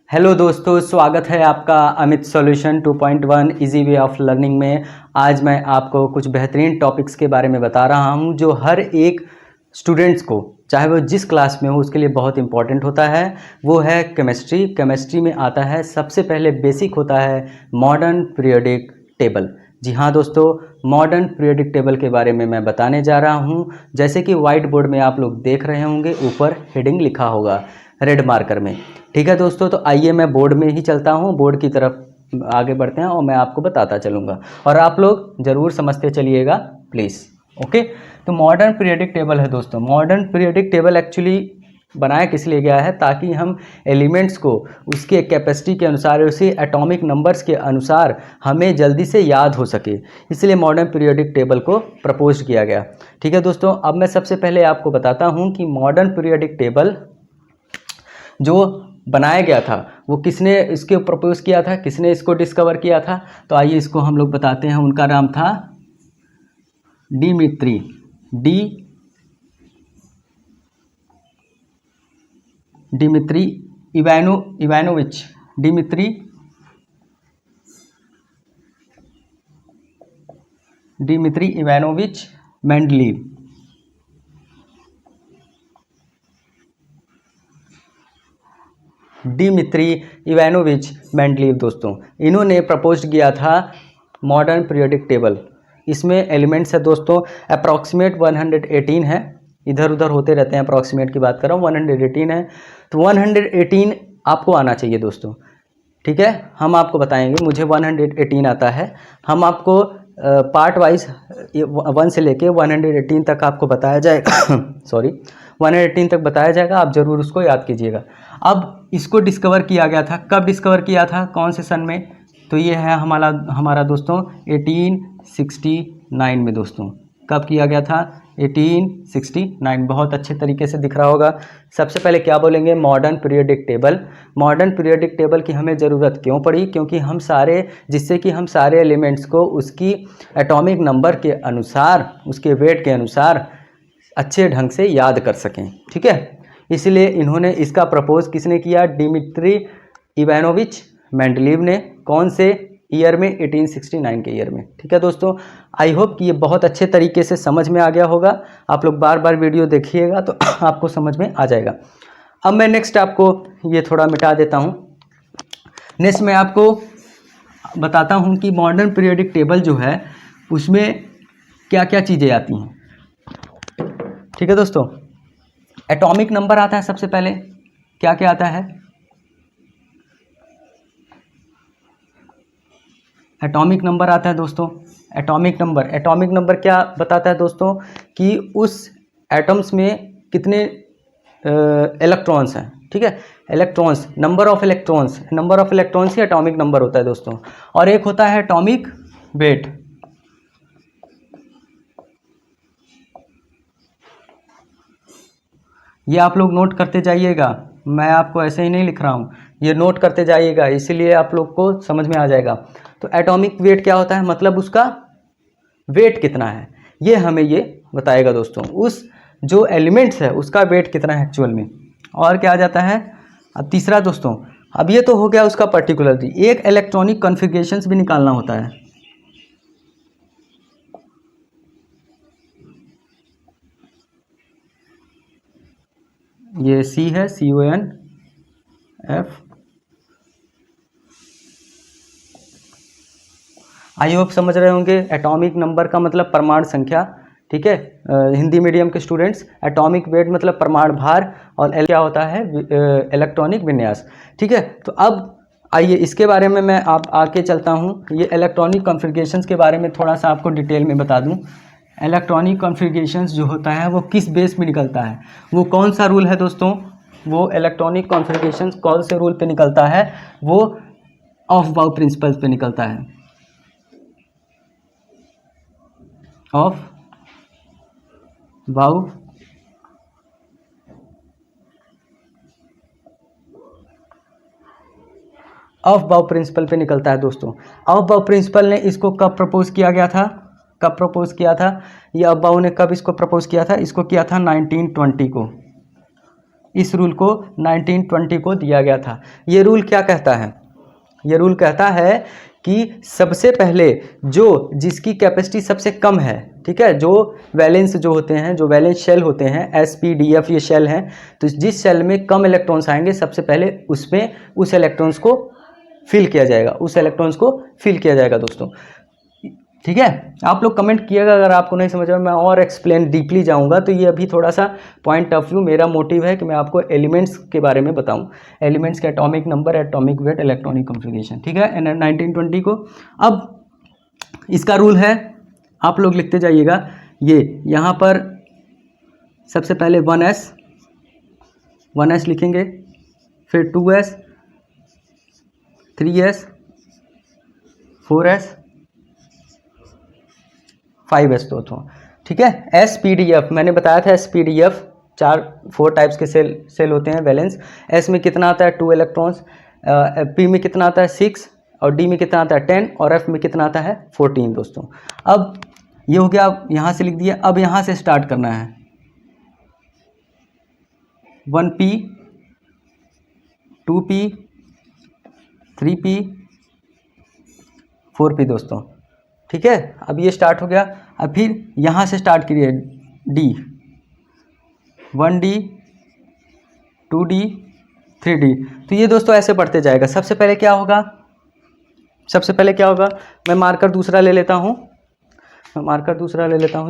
Hello दोस्तों, स्वागत है आपका Amit solution 2.1 easy way of learning में। आज मैं आपको कुछ बेहतरीन टॉपिक्स के बारे में बता रहा हूं जो हर एक स्टूडेंट्स को, चाहे वो जिस क्लास में हो, उसके लिए बहुत इंपॉर्टेंट होता है। वो है केमिस्ट्री। केमिस्ट्री में आता है सबसे पहले बेसिक होता है मॉडर्न पीरियोडिक टेबल। जी हाँ दोस्तों, मॉडर्न पीरियोडिक टेबल के बारे में मैं बताने जा रहा हूं। जैसे कि वाइट बोर्ड में आप लोग देख रहे होंगे, ऊपर हेडिंग लिखा होगा रेड मार्कर में। ठीक है दोस्तों, तो आइए मैं बोर्ड में ही चलता हूँ, बोर्ड की तरफ आगे बढ़ते हैं और मैं आपको बताता चलूँगा और आप लोग ज़रूर समझते चलिएगा प्लीज़। ओके, तो मॉडर्न पीरियोडिक टेबल है दोस्तों। मॉडर्न पीरियोडिक टेबल एक्चुअली बनाया किस लिए गया है, ताकि हम एलिमेंट्स को उसके कैपेसिटी के अनुसार, उसी एटॉमिक नंबर्स के अनुसार हमें जल्दी से याद हो सके। इसलिए मॉडर्न पीरियोडिक टेबल को प्रपोज किया गया। ठीक है दोस्तों, अब मैं सबसे पहले आपको बताता हूँ कि मॉडर्न पीरियोडिक टेबल जो बनाया गया था वो किसने इसके प्रपोज किया था, किसने इसको डिस्कवर किया था। तो आइए इसको हम लोग बताते हैं। उनका नाम था Dmitri Ivanovich Dmitri Ivanovich Mendeleev. Dmitri Ivanovich Mendeleev दोस्तों, इन्होंने प्रपोज किया था मॉडर्न पीरियोडिक टेबल। इसमें एलिमेंट्स है दोस्तों अप्रॉक्सीमेट 118 है, इधर उधर होते रहते हैं, अप्रॉक्सीमेट की बात कर रहा हूँ। 118 है, तो 118 आपको आना चाहिए दोस्तों। ठीक है, हम आपको बताएंगे। मुझे 118 आता है। हम आपको पार्ट वाइज 1 से लेके 118 तक आपको बताया जाएगा सॉरी 118 तक बताया जाएगा, आप ज़रूर उसको याद कीजिएगा। अब इसको डिस्कवर किया गया था, कब डिस्कवर किया था, कौन से सन में? तो ये है हमारा दोस्तों 1869 में दोस्तों। कब किया गया था? 1869। बहुत अच्छे तरीके से दिख रहा होगा। सबसे पहले क्या बोलेंगे? Modern periodic table. Modern periodic table की हमें ज़रूरत क्यों पड़ी? क्योंकि जिससे कि हम सारे एलिमेंट्स को उसकी एटॉमिक नंबर के अनुसार, उसके वेट के अनुसार अच्छे ढंग से याद कर सकें। ठीक है, इसलिए इन्होंने इसका प्रपोज किसने किया? डिमित्री इवानोविच मेंडलीव ने। कौन से ईयर में? 1869 के ईयर में। ठीक है दोस्तों, आई होप कि ये बहुत अच्छे तरीके से समझ में आ गया होगा। आप लोग बार बार वीडियो देखिएगा तो आपको समझ में आ जाएगा। अब मैं नेक्स्ट आपको ये थोड़ा मिटा देता हूँ। नेक्स्ट मैं आपको बताता हूँ कि मॉडर्न पीरियोडिक टेबल जो है उसमें क्या क्या चीज़ें आती हैं। ठीक है दोस्तों, एटॉमिक नंबर आता है सबसे पहले। क्या क्या आता है? एटॉमिक नंबर आता है दोस्तों। एटॉमिक नंबर क्या बताता है दोस्तों? कि उस एटम्स में कितने इलेक्ट्रॉन्स हैं। ठीक है, electrons, number of electrons he atomic number होता है दोस्तों। और एक होता है एटॉमिक वेट। ये आप लोग नोट करते जाइएगा, मैं आपको ऐसे ही नहीं लिख रहा हूँ, ये नोट करते जाइएगा, इसीलिए आप लोग को समझ में आ जाएगा। तो एटॉमिक वेट क्या होता है, मतलब उसका वेट कितना है, ये हमें ये बताएगा दोस्तों। उस जो एलिमेंट्स है उसका वेट कितना है एक्चुअल में। और क्या आ जाता है? अब तीसरा दोस्तों, अब ये तो हो गया उसका पर्टिकुलरली, एक इलेक्ट्रॉनिक कॉन्फ़िगरेशंस भी निकालना होता है। ये C है, CONF। आई होप समझ रहे होंगे। एटॉमिक नंबर का मतलब परमाणु संख्या। ठीक है, हिंदी मीडियम के स्टूडेंट्स, एटॉमिक वेट मतलब परमाणु भार, और एल क्या होता है? इलेक्ट्रॉनिक विन्यास। ठीक है, तो अब आइए इसके बारे में मैं आके चलता हूँ। ये इलेक्ट्रॉनिक कॉन्फ़िगरेशंस के बारे में थोड़ा सा आपको डिटेल में बता दूँ। इलेक्ट्रॉनिक कॉन्फ़िगरेशंस जो होता है वो किस बेस में निकलता है, वो कौन सा रूल है दोस्तों? वो इलेक्ट्रॉनिक कॉन्फ़िगरेशंस कौन से रूल पे निकलता है? वो ऑफ बाउ प्रिंसिपल्स पे निकलता है। ऑफ बाउ प्रिंसिपल पे निकलता है दोस्तों। ऑफ बाउ प्रिंसिपल ने इसको कब प्रपोज किया गया था? कब प्रपोज किया था? ये ऑफ बाउ ने कब इसको प्रपोज किया था? इसको किया था 1920 को। इस रूल को 1920 को दिया गया था। ये रूल क्या कहता है? ये रूल कहता है कि सबसे पहले जिसकी कैपेसिटी सबसे कम है, ठीक है, जो वैलेंस जो होते हैं, जो वैलेंस शेल होते हैं, SPDF ये शेल हैं, तो जिस शेल में कम इलेक्ट्रॉन्स आएंगे सबसे पहले उसमें उस इलेक्ट्रॉन्स को फिल किया जाएगा, दोस्तों। ठीक है, आप लोग कमेंट किएगा अगर आपको नहीं समझ में, मैं और एक्सप्लेन डीपली जाऊंगा। तो ये अभी थोड़ा सा पॉइंट ऑफ व्यू, मेरा मोटिव है कि मैं आपको एलिमेंट्स के बारे में बताऊं, एलिमेंट्स के atomic number, atomic weight, electronic configuration. ठीक है, 1920 को। अब इसका रूल है, आप लोग लिखते जाइएगा। ये यहाँ पर सबसे पहले 1s लिखेंगे, फिर 2s, 3s, 4s, 5s दोस्तों। ठीक है, SPDF मैंने बताया था, SPDF 4 टाइप्स के सेल होते हैं वैलेंस। S में कितना आता है 2 इलेक्ट्रॉन्स, P में कितना आता है 6, और D में कितना आता है 10, और F में कितना आता है 14 दोस्तों। अब ये हो गया, यहाँ से लिख दिया। अब यहाँ से स्टार्ट करना है, 1p, 2p, 3p, 4p दोस्तों। ठीक है, अब ये स्टार्ट हो गया। अब फिर यहाँ से स्टार्ट करिए, D, 1D, 2D, 3D। तो ये दोस्तों ऐसे बढ़ते जाएगा। सबसे पहले क्या होगा, मैं मार्कर दूसरा ले लेता हूँ,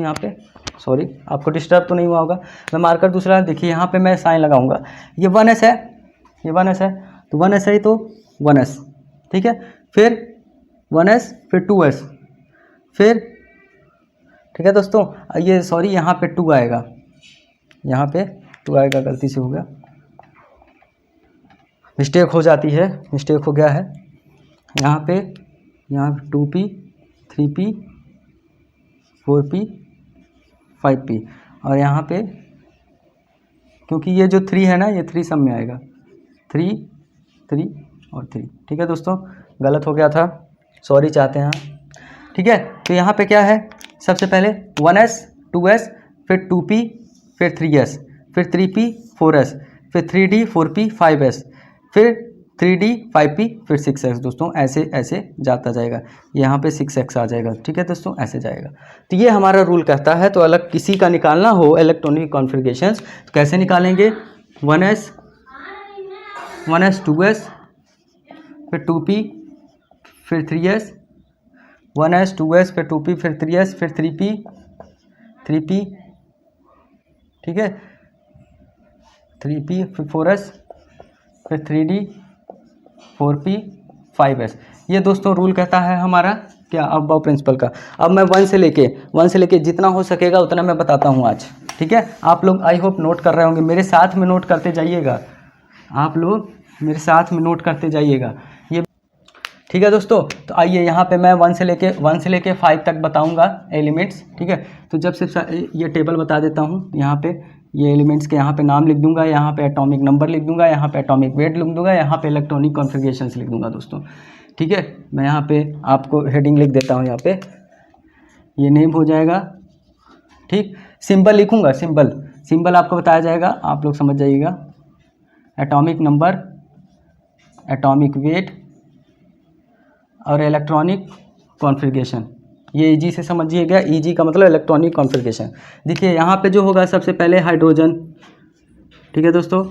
यहाँ पे। सॉरी, आपको डिस्टर्ब तो नहीं हुआ होगा। मैं मार्कर दूसरा, देखिए यहाँ पे मैं साइन लगाऊंगा। ये 1s है, तो 1s है, तो 1s। ठीक है, फिर 1s, फिर 2s, फिर, ठीक है दोस्तों, ये सॉरी यहाँ पे 2 आएगा, गलती से हो गया, मिस्टेक हो गया है। यहाँ पे 2p, 3p, 4p, 5p, और यहाँ पे क्योंकि ये जो 3 है ना, ये 3 सब में आएगा, 3 और 3। ठीक है दोस्तों, गलत हो गया था, सॉरी चाहते हैं। ठीक है, तो यहाँ पे क्या है, सबसे पहले 1s, 2s, फिर 2p, फिर 3s, फिर 3p, 4s, फिर 3d, 4p, 5s, फिर 3d, 5p, फिर 6s दोस्तों। ऐसे जाता जाएगा, यहाँ पे 6x आ जाएगा। ठीक है दोस्तों, ऐसे जाएगा। तो ये हमारा रूल कहता है। तो अलग किसी का निकालना हो इलेक्ट्रॉनिक कॉन्फ़िगरेशंस, तो कैसे निकालेंगे, 1s, 2s, फिर 2p, फिर 3s, 1s, 2s, फिर 2p, फिर 3s, फिर 3p, ठीक है, 3p, फिर 4s, फिर 3d, 4p, 5s। ये दोस्तों रूल कहता है हमारा क्या, अबाव प्रिंसिपल का। अब मैं 1 से लेके जितना हो सकेगा उतना मैं बताता हूँ आज। ठीक है, आप लोग आई होप नोट कर रहे होंगे, मेरे साथ में नोट करते जाइएगा, ये। ठीक है दोस्तों, तो आइए यहाँ पे मैं 1 से लेके 5 तक बताऊंगा एलिमेंट्स। ठीक है, तो जब से ये टेबल बता देता हूँ, यहाँ पे ये एलिमेंट्स के यहाँ पे नाम लिख दूंगा, यहाँ पे एटॉमिक नंबर लिख दूंगा, यहाँ पे एटॉमिक वेट लिख दूंगा, यहाँ पे इलेक्ट्रॉनिक कॉन्फ़िगरेशंस लिख दूंगा दोस्तों। ठीक है, मैं यहाँ पे आपको हेडिंग लिख देता हूँ, यहाँ पे ये नेम हो जाएगा। ठीक, सिंबल लिखूँगा, सिंबल आपको बताया जाएगा, आप लोग समझ जाइएगा। एटॉमिक नंबर, एटॉमिक वेट और इलेक्ट्रॉनिक कॉन्फ़िगरेशन, ये ईजी से समझिएगा। ईजी का मतलब इलेक्ट्रॉनिक कॉन्फ़िगरेशन। देखिए यहाँ पे जो होगा सबसे पहले हाइड्रोजन। ठीक है दोस्तों,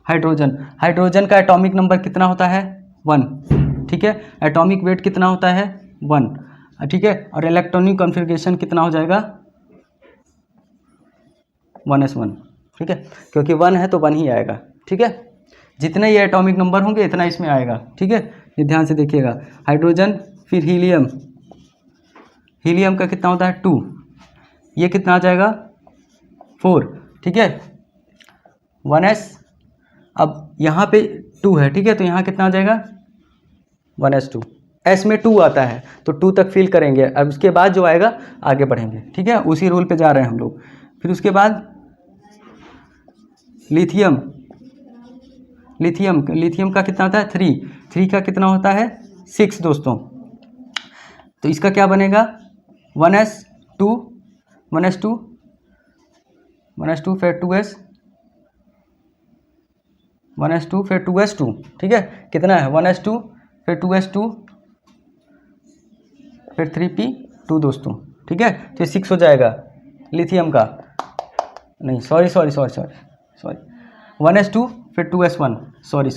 हाइड्रोजन का एटॉमिक नंबर कितना होता है 1। ठीक है, एटॉमिक वेट कितना होता है 1। ठीक है, और इलेक्ट्रॉनिक कॉन्फ़िगरेशन कितना हो जाएगा 1s1। ठीक है, क्योंकि 1 है तो 1 ही आएगा। ठीक है, जितने ये एटॉमिक नंबर होंगे इतना इसमें आएगा। ठीक है, ये ध्यान से देखिएगा। हाइड्रोजन, फिर हीलियम का कितना होता है 2, ये कितना आ जाएगा 4। ठीक है, 1s, अब यहाँ पे 2 है। ठीक है, तो यहाँ कितना आ जाएगा 1s2। s में 2 आता है तो 2 तक फिल करेंगे, अब उसके बाद जो आएगा आगे बढ़ेंगे। ठीक है, उसी रूल पे जा रहे हैं हम लोग। फिर उसके बाद लिथियम का कितना होता है 3 का कितना होता है 6 दोस्तों। तो इसका क्या बनेगा 1s2, 1s2 फिर 2s 1s2 फिर 2s2, ठीक है। कितना है 1s2 फिर 2s2 फिर 3p2 दोस्तों, ठीक है। तो 6 हो जाएगा लिथियम का, नहीं सॉरी 1s2 फिर 2s1, सॉरी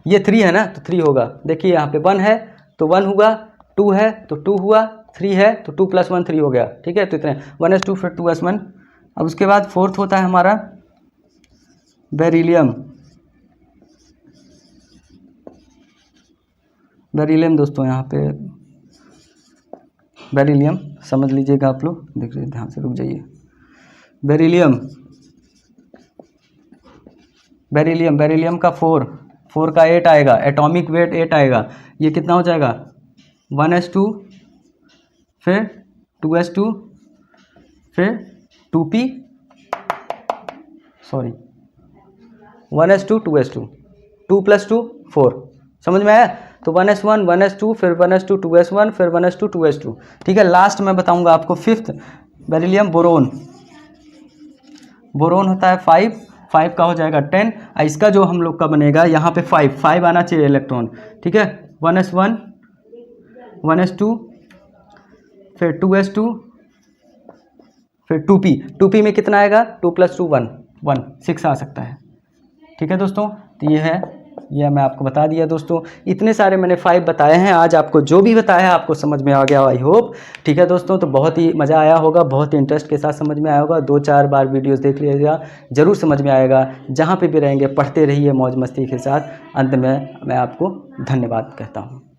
ये 3 है ना, तो 3 होगा। देखिए यहाँ पे 1 है तो 1 हुआ, 2 है तो 2 हुआ, 3 है तो 2 + 1 3 हो गया, ठीक है। तो इतने 1s2 फिर 2s1। अब उसके बाद फोर्थ होता है हमारा बेरिलियम। बेरिलियम दोस्तों, यहाँ पे बेरिलियम समझ लीजिएगा आप लोग, देख लीजिए ध्यान से, रुक जाइए। बेरिलियम का 4 का 8 आएगा, एटॉमिक वेट 8 आएगा। ये कितना हो जाएगा 1s2 फिर 2s2 फिर 2p, सॉरी 1s2 2s2, 2 + 2 4, समझ में आया। तो 1s1 1s2 फिर 1s2 2s1 फिर 1s2 2s2, ठीक है। लास्ट मैं बताऊंगा आपको फिफ्थ बेरिलियम। बोरोन होता है 5 का हो जाएगा 10। इसका जो हम लोग का बनेगा यहाँ पे 5 आना चाहिए इलेक्ट्रॉन, ठीक है। 1s1 1s2 फिर 2s2 फिर 2p में कितना आएगा 2 + 2 1 6 आ सकता है, ठीक है दोस्तों। तो ये है, यह मैं आपको बता दिया दोस्तों। इतने सारे मैंने 5 बताए हैं। आज आपको जो भी बताया है आपको समझ में आ गया, आई होप, ठीक है दोस्तों। तो बहुत ही मज़ा आया होगा, बहुत ही इंटरेस्ट के साथ समझ में आया होगा। 2-4 बार वीडियोस देख लीजिएगा, ज़रूर समझ में आएगा। जहाँ पे भी रहेंगे पढ़ते रहिए मौज मस्ती के साथ। अंत में मैं आपको धन्यवाद कहता हूँ।